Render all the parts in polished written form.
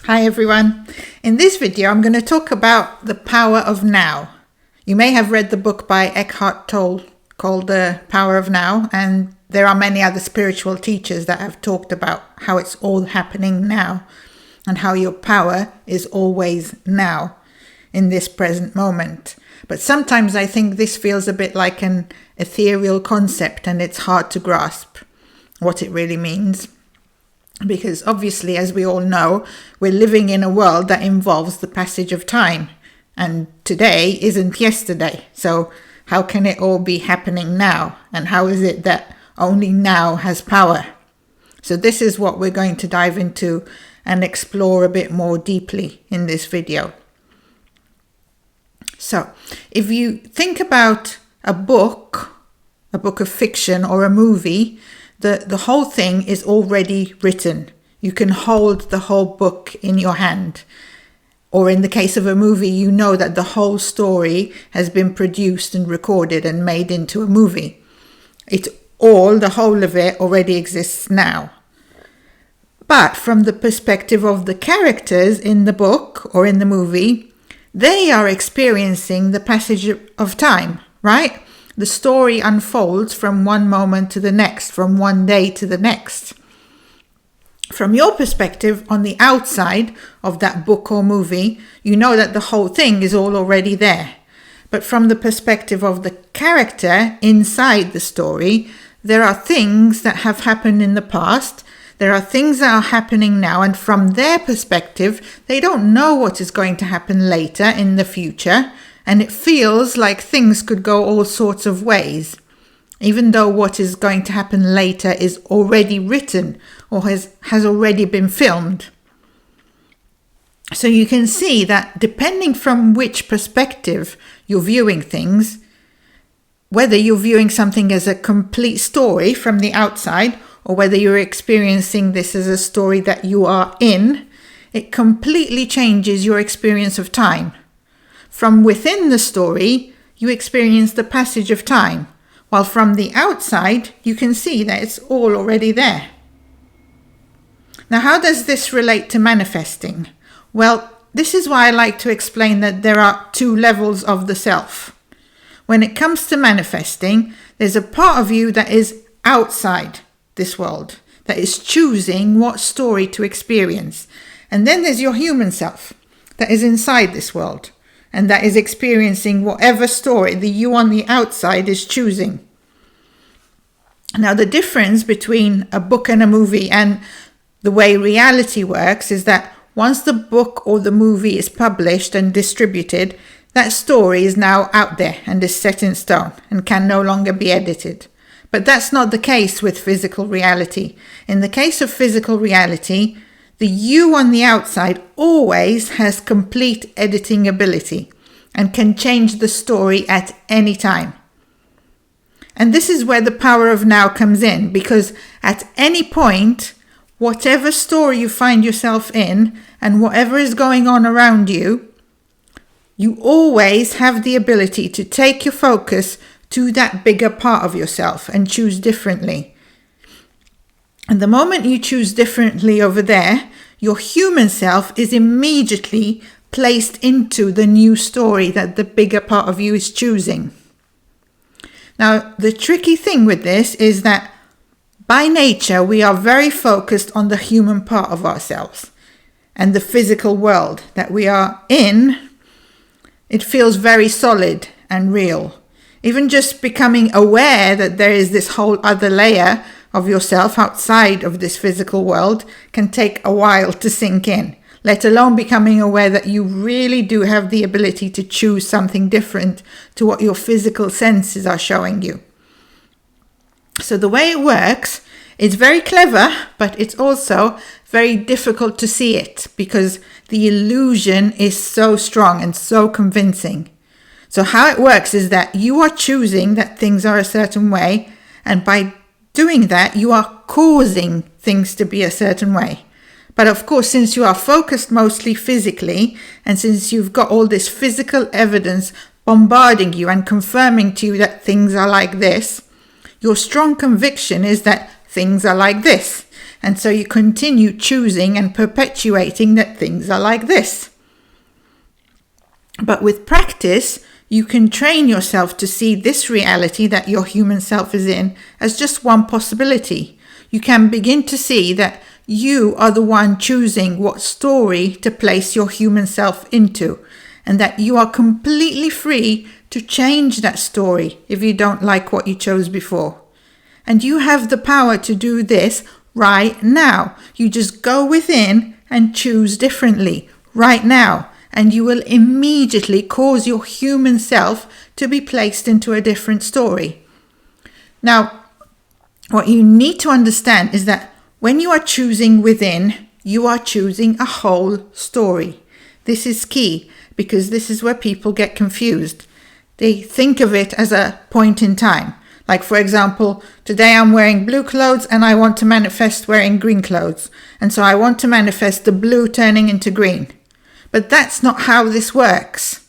Hi everyone. In this video I'm going to talk about the power of now. You may have read the book by Eckhart Tolle called The Power of Now, and there are many other spiritual teachers that have talked about how it's all happening now and how your power is always now in this present moment. But sometimes I think this feels a bit like an ethereal concept and it's hard to grasp what it really means. Because obviously, as we all know, we're living in a world that involves the passage of time. And today isn't yesterday. So how can it all be happening now? And how is it that only now has power? So this is what we're going to dive into and explore a bit more deeply in this video. So if you think about a book of fiction or a movie, the whole thing is already written. You can hold the whole book in your hand. Or in the case of a movie, you know that the whole story has been produced and recorded and made into a movie. The whole of it already exists now. But from the perspective of the characters in the book or in the movie, they are experiencing the passage of time, right? The story unfolds from one moment to the next, from one day to the next. From your perspective, on the outside of that book or movie, you know that the whole thing is all already there. But from the perspective of the character inside the story, there are things that have happened in the past. There are things that are happening now, and from their perspective, they don't know what is going to happen later in the future. And it feels like things could go all sorts of ways, even though what is going to happen later is already written or has already been filmed. So you can see that depending from which perspective you're viewing things, whether you're viewing something as a complete story from the outside or whether you're experiencing this as a story that you are in, it completely changes your experience of time. From within the story, you experience the passage of time, while from the outside, you can see that it's all already there. Now, how does this relate to manifesting? Well, this is why I like to explain that there are two levels of the self. When it comes to manifesting, there's a part of you that is outside this world, that is choosing what story to experience. And then there's your human self that is inside this world, and that is experiencing whatever story the you on the outside is choosing. Now, the difference between a book and a movie and the way reality works is that once the book or the movie is published and distributed, that story is now out there and is set in stone and can no longer be edited. But that's not the case with physical reality. In the case of physical reality, the you on the outside always has complete editing ability and can change the story at any time. And this is where the power of now comes in, because at any point, whatever story you find yourself in and whatever is going on around you, you always have the ability to take your focus to that bigger part of yourself and choose differently. And the moment you choose differently over there, your human self is immediately placed into the new story that the bigger part of you is choosing. Now, the tricky thing with this is that by nature, we are very focused on the human part of ourselves and the physical world that we are in. It feels very solid and real. Even just becoming aware that there is this whole other layer of yourself outside of this physical world can take a while to sink in, let alone becoming aware that you really do have the ability to choose something different to what your physical senses are showing you. So the way it works is very clever, but it's also very difficult to see it because the illusion is so strong and so convincing. So how it works is that you are choosing that things are a certain way, and by doing that, you are causing things to be a certain way. But of course, since you are focused mostly physically, and since you've got all this physical evidence bombarding you and confirming to you that things are like this, your strong conviction is that things are like this. And so you continue choosing and perpetuating that things are like this. But with practice, you can train yourself to see this reality that your human self is in as just one possibility. You can begin to see that you are the one choosing what story to place your human self into, and that you are completely free to change that story if you don't like what you chose before. And you have the power to do this right now. You just go within and choose differently right now, and you will immediately cause your human self to be placed into a different story. Now, what you need to understand is that when you are choosing within, you are choosing a whole story. This is key, because this is where people get confused. They think of it as a point in time. Like, for example, today I'm wearing blue clothes and I want to manifest wearing green clothes. And so I want to manifest the blue turning into green. But that's not how this works.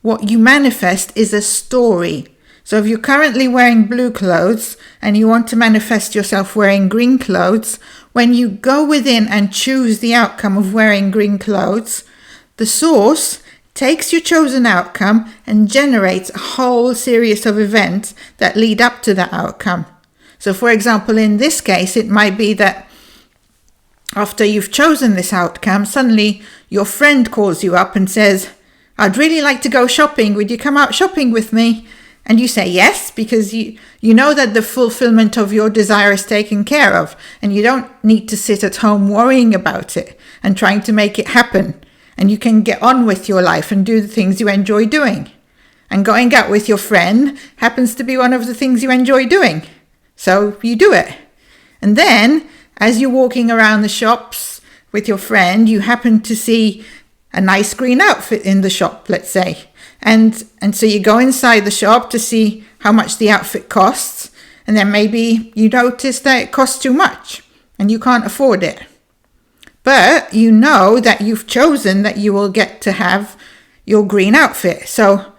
What you manifest is a story. So if you're currently wearing blue clothes and you want to manifest yourself wearing green clothes, when you go within and choose the outcome of wearing green clothes, the source takes your chosen outcome and generates a whole series of events that lead up to that outcome. So for example, in this case, it might be that after you've chosen this outcome, suddenly your friend calls you up and says, "I'd really like to go shopping. Would you come out shopping with me?" And you say yes, because you know that the fulfillment of your desire is taken care of, and you don't need to sit at home worrying about it and trying to make it happen. And you can get on with your life and do the things you enjoy doing. And going out with your friend happens to be one of the things you enjoy doing. So you do it. And then, as you're walking around the shops with your friend, you happen to see a nice green outfit in the shop, let's say. And so you go inside the shop to see how much the outfit costs. And then maybe you notice that it costs too much and you can't afford it. But you know that you've chosen that you will get to have your green outfit. So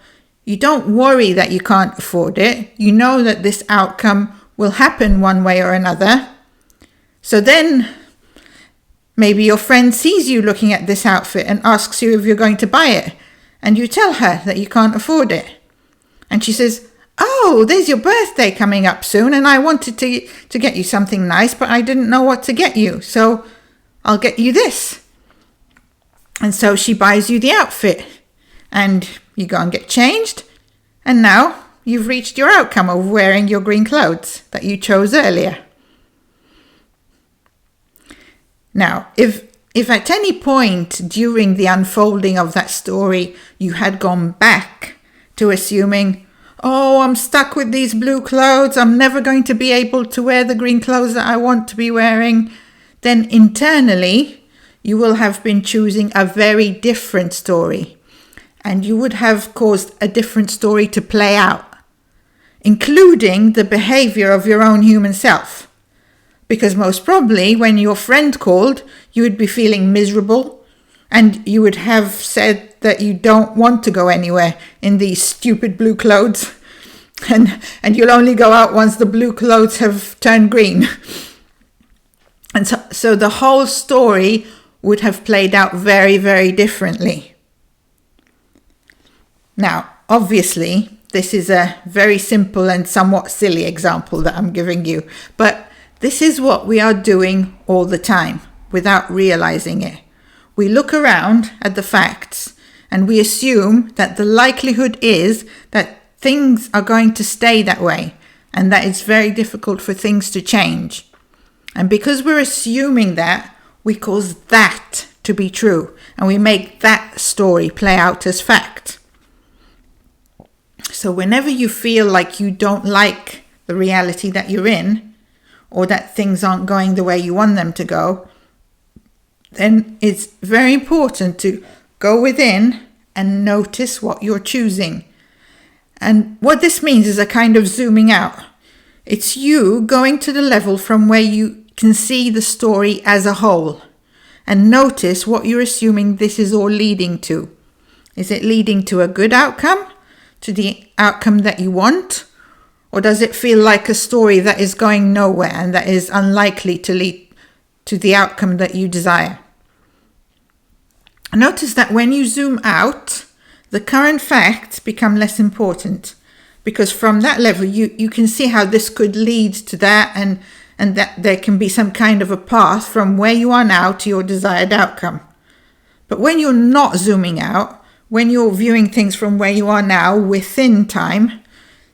you don't worry that you can't afford it. You know that this outcome will happen one way or another. So then maybe your friend sees you looking at this outfit and asks you if you're going to buy it. And you tell her that you can't afford it. And she says, "Oh, there's your birthday coming up soon, and I wanted to get you something nice, but I didn't know what to get you. So I'll get you this." And so she buys you the outfit, and you go and get changed, and now you've reached your outcome of wearing your green clothes that you chose earlier. Now, if at any point during the unfolding of that story you had gone back to assuming, "Oh, I'm stuck with these blue clothes, I'm never going to be able to wear the green clothes that I want to be wearing," then internally you will have been choosing a very different story, and you would have caused a different story to play out, including the behavior of your own human self. Because most probably when your friend called, you would be feeling miserable, and you would have said that you don't want to go anywhere in these stupid blue clothes, and you'll only go out once the blue clothes have turned green. And so the whole story would have played out very, very differently. Now, obviously, this is a very simple and somewhat silly example that I'm giving you, but this is what we are doing all the time without realizing it. We look around at the facts and we assume that the likelihood is that things are going to stay that way and that it's very difficult for things to change. And because we're assuming that, we cause that to be true and we make that story play out as fact. So whenever you feel like you don't like the reality that you're in, or that things aren't going the way you want them to go, then it's very important to go within and notice what you're choosing. And what this means is a kind of zooming out. It's you going to the level from where you can see the story as a whole and notice what you're assuming this is all leading to. Is it leading to a good outcome, to the outcome that you want? Or does it feel like a story that is going nowhere and that is unlikely to lead to the outcome that you desire. Notice that when you zoom out, the current facts become less important, because from that level you can see how this could lead to that, and that there can be some kind of a path from where you are now to your desired outcome. But when you're not zooming out, when you're viewing things from where you are now within time,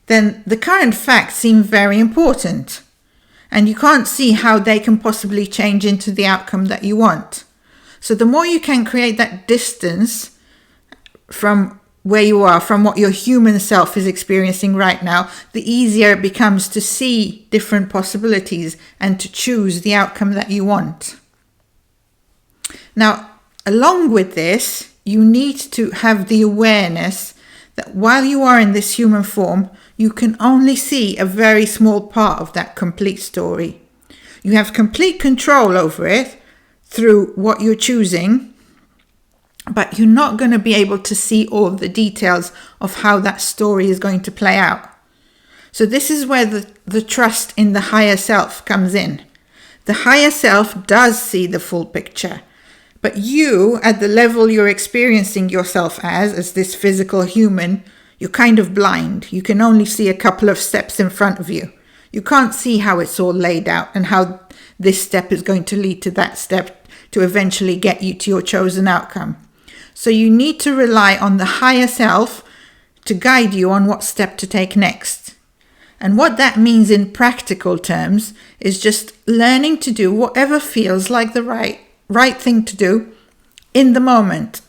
then the current facts seem very important, and you can't see how they can possibly change into the outcome that you want. So the more you can create that distance from where you are, from what your human self is experiencing right now, the easier it becomes to see different possibilities and to choose the outcome that you want. Now, along with this, you need to have the awareness that while you are in this human form, you can only see a very small part of that complete story. You have complete control over it through what you're choosing, but you're not going to be able to see all the details of how that story is going to play out. So this is where the trust in the higher self comes in. The higher self does see the full picture, but you, at the level you're experiencing yourself as this physical human, you're kind of blind. You can only see a couple of steps in front of you. You can't see how it's all laid out and how this step is going to lead to that step to eventually get you to your chosen outcome. So you need to rely on the higher self to guide you on what step to take next. And what that means in practical terms is just learning to do whatever feels like the right thing to do in the moment.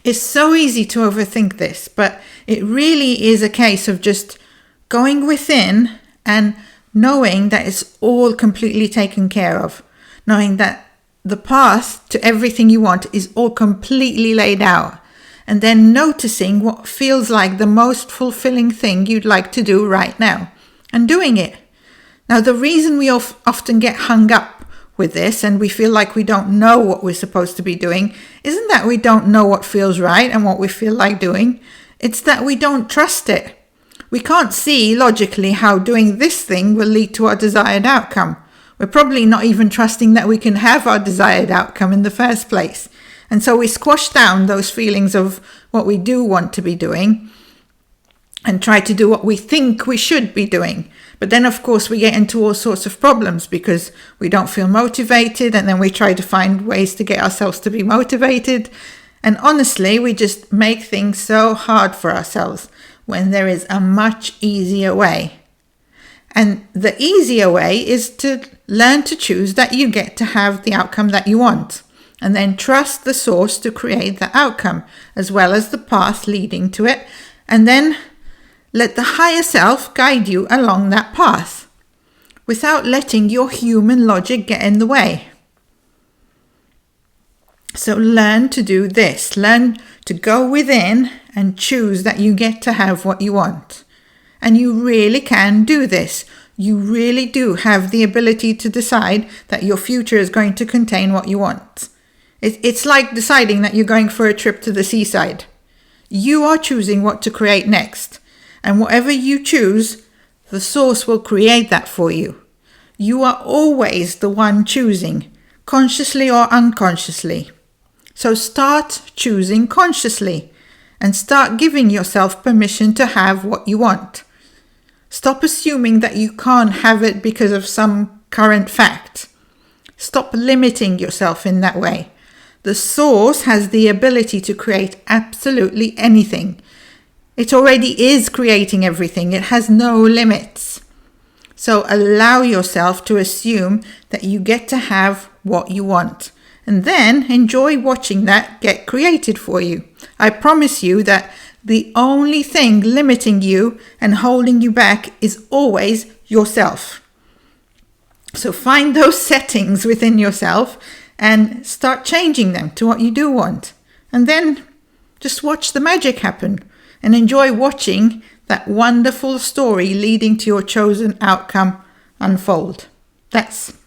It's so easy to overthink this, but it really is a case of just going within and knowing that it's all completely taken care of. Knowing that the path to everything you want is all completely laid out, and then noticing what feels like the most fulfilling thing you'd like to do right now and doing it. Now, the reason we often get hung up with this and we feel like we don't know what we're supposed to be doing isn't that we don't know what feels right and what we feel like doing. It's that we don't trust it. We can't see logically how doing this thing will lead to our desired outcome. We're probably not even trusting that we can have our desired outcome in the first place. And so we squash down those feelings of what we do want to be doing and try to do what we think we should be doing. But then, of course, we get into all sorts of problems because we don't feel motivated, and then we try to find ways to get ourselves to be motivated. And honestly, we just make things so hard for ourselves when there is a much easier way. And the easier way is to learn to choose that you get to have the outcome that you want, and then trust the source to create the outcome as well as the path leading to it, and then let the higher self guide you along that path without letting your human logic get in the way. So learn to do this. Learn to go within and choose that you get to have what you want. And you really can do this. You really do have the ability to decide that your future is going to contain what you want. It's like deciding that you're going for a trip to the seaside. You are choosing what to create next. And whatever you choose, the source will create that for you. You are always the one choosing, consciously or unconsciously. So start choosing consciously and start giving yourself permission to have what you want. Stop assuming that you can't have it because of some current fact. Stop limiting yourself in that way. The source has the ability to create absolutely anything. It already is creating everything. It has no limits. So allow yourself to assume that you get to have what you want, and then enjoy watching that get created for you. I promise you that the only thing limiting you and holding you back is always yourself. So find those settings within yourself and start changing them to what you do want. And then just watch the magic happen and enjoy watching that wonderful story leading to your chosen outcome unfold. That's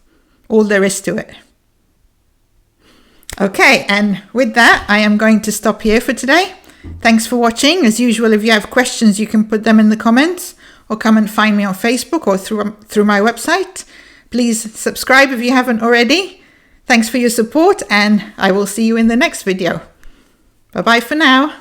all there is to it. Okay, and with that, I am going to stop here for today. Thanks for watching. As usual, if you have questions, you can put them in the comments or come and find me on Facebook or through my website. Please subscribe if you haven't already. Thanks for your support, and I will see you in the next video. Bye bye for now.